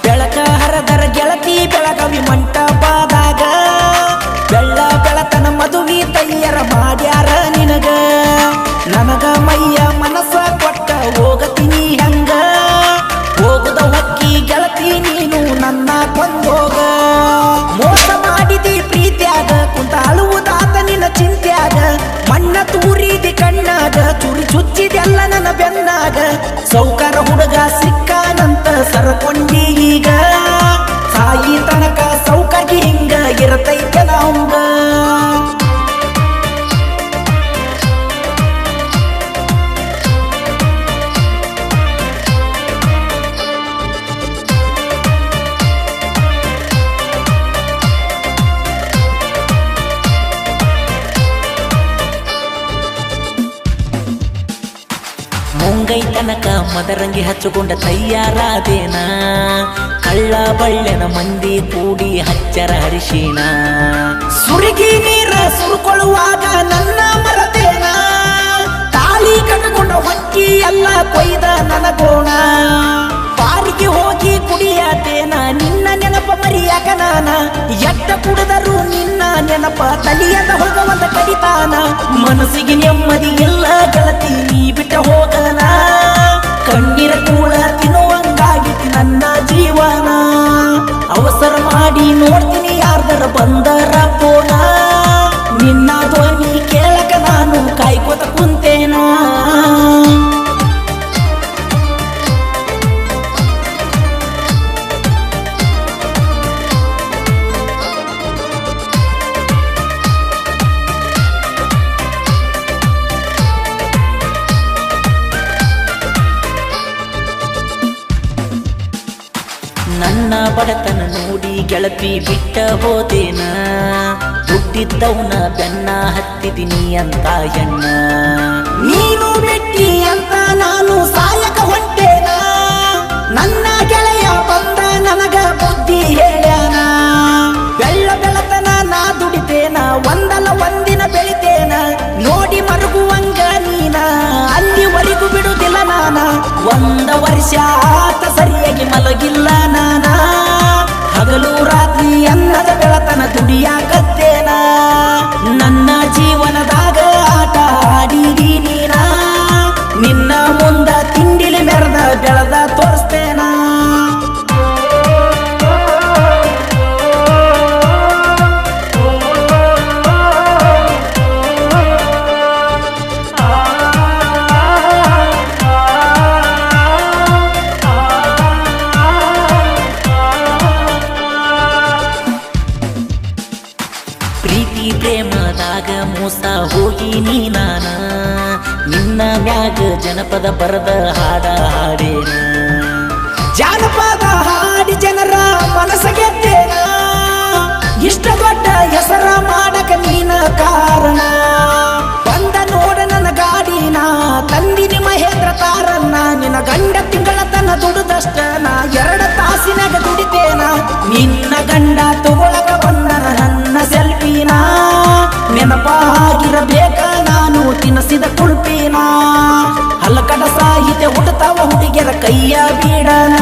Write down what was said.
ಬೆಳಕ ಹರದರ ಗೆಳತಿ ಬೆಳಗವಿ ಮಂಟಪದಾಗ ಬೆಳ್ಳ ಬೆಳತನ ಮದುವೆ ತಯ್ಯರ ಮಾಡ್ಯಾರ ನಿನಗ ನನಗ ಮೈಯ ಮನಸ್ಸ ಕೊಟ್ಟ ಹೋಗತೀನಿ ಹಂಗ ಹೋಗುದ ಹೊಕ್ಕಿ ಗೆಳತಿ ನೀನು ನನ್ನ ಕೊಂದೋಗ ಮೋಸ ಮಾಡಿದಿ ಪ್ರೀತ್ಯಾಗ ಕುಂತ ಅಳುವುದಾತ ನಿನ್ನ ಚಿಂತ್ಯಾಗ ಮಣ್ಣ ತೂರಿದಿ ಕಣ್ಣಾಗ ಚುರಿ ಚುಚ್ಚಿದೆಲ್ಲ ನನ್ನ ಬೆನ್ನಾಗ ಸೌಕರ ಹುಡುಗ ಸಿಕ್ಕಾನಂತ ಸರಕೊಂಡಿ ಈಗ ಸಾಯಿ ತನಕ ಸೌಕರ್ಗಿ ಹಿಂಗ ಇರತೈತೆ ನಾವಂಗ ಮುಂಗೈ ತನಕ ಮದರಂಗಿ ಹಚ್ಚಿಕೊಂಡ ತಯ್ಯಾರಾದೇನ ಕಳ್ಳ ಬಳ್ಳೆನ ಮಂದಿ ಕೂಡಿ ಹಚ್ಚರ ಹರಿಶಿನ ಸುರಿಗಿ ನೀರ ಸುರುಕೊಳ್ಳುವಾಗ ನನ್ನ ಮರತೇನ ತಾಳಿ ಕಟ್ಟಕೊಂಡ ಹೊಕ್ಕಿ ಎಲ್ಲ ಕೊಯ್ದ ನನಗೋಣ ಬಾರಿಗೆ ಹೋಗಿ ಕುಡಿಯಾತೇನ ನಿನ್ನ ನೆನಪ ಮರಿಯಾಕ ನಾನ ಎಟ್ಟ ಕುಡಿದರು ನಿನ್ನ ನೆನಪ ತಲಿಯದ ಹೋಗವಂತ ಕಡಿತಾನ ಮನಸ್ಸಿಗೆ ನೆಮ್ಮದಿ ಎಲ್ಲ ಗೆಳತಿ ನೀ ಬಿಟ್ಟ ಹೋಗನ ಕಣ್ಣೀರ ಕೂಡ ತಿನ್ನುವಂಗಾಗಿತಿ ನನ್ನ ಜೀವನ ಅವಸರ ಮಾಡಿ ನೋಡ್ತೀನಿ ಯಾರ್ದರ ಬಂದರ ಪೋನ ನಿನ್ನ ಧ್ವನಿ ಕೇಳಕ ನಾನು ಕಾಯ್ಕೋತ ಕುಂತೇನ ನನ್ನ ಬಡತನ ನೋಡಿ ಗೆಳತಿ ಬಿಟ್ಟ ಹೋದೇನ ಹುಟ್ಟಿದ್ದವನ ಬೆನ್ನ ಹತ್ತಿದ್ದೀನಿ ಅಂತ ಎಣ್ಣ ನೀನು ಬೆಟ್ಟಿ ಅಂತ ನಾನು ಸಾಯಕ ಹೊಂಟೇನ ನನ್ನ ಗೆಳೆಯ ಬಂದ ನನಗ ಬುದ್ಧಿ ಹೇಳ್ಯಾನ ಬೆಳ್ಳ ಬೆಳತನ ನಾ ದುಡಿತೇನ ಒಂದಲ್ಲ ಒಂದಿನ ಬೆಳಿತೇನ ನೋಡಿ ಮರುಗುವಂಗ ನೀನ ಅಲ್ಲಿವರೆಗೂ ಬಿಡುದಿಲ್ಲ ನಾನ ಒಂದ ವರ್ಷ ಆತ ಸರಿಯಾಗಿ ಮಲಗಿಲ್ಲ ನಾನ ಹಗಲು ರಾತ್ರಿ ಅನ್ನದ ಬೆಳತನ ದುಡಿಯಾಕತ್ತೇನ ನನ್ನ ಜೀವನದಾಗ ಆಟ ಆಡಿದಿ ನೀನ ನಿನ್ನ ಮುಂದ ತಿಂಡಿಲಿ ಮೆರೆದ ಬೆಳೆದ ತೋರಿಸ್ತೇನ ಪ್ರೀತಿ ಪ್ರೇಮದಾಗ ಮೋಸ ಹೋಗಿ ನೀನಾನ ನಿನ್ನ ಮ್ಯಾಗ ಜನಪದ ಬರದ ಹಾಡ ಹಾಡೇನ ಜಾನಪದ ಹಾಡಿ ಜನರ ಮನಸ ಗೆದ್ದೇನ ಇಷ್ಟ ದೊಡ್ಡ ಹೆಸರ ಮಾಡಕ ನೀನ ಕಾರಣ ಬಂದ ನೋಡ ನನ್ನ ಗಾಡಿನ ತಂದಿನಿ ಮಹೇಂದ್ರ ತಾರನ್ನ ನಿನ್ನ ಗಂಡ ತಿಂಗಳ ತನ ದುಡಿದಷ್ಟ ನಾ 2 ತಾಸಿನಾಗ ದುಡಿತೇನ ನಿನ್ನ ಗಂಡ ತಗೊಳಕ ಬಂದನ ನನ್ನ ಸೆಲ್ಫಿನ ನೆನಪಾಗಿರಬೇಕ ನಾನು ತಿನ್ನಿಸಿದ ಕುಳ್ಪಿನ ಹಲ್ಲಕಡ ಸಾಹಿತ್ಯ ಹುಟ್ಟತಾವ ಹುಡುಗಿಯರ ಕೈಯ ಬೀಡನ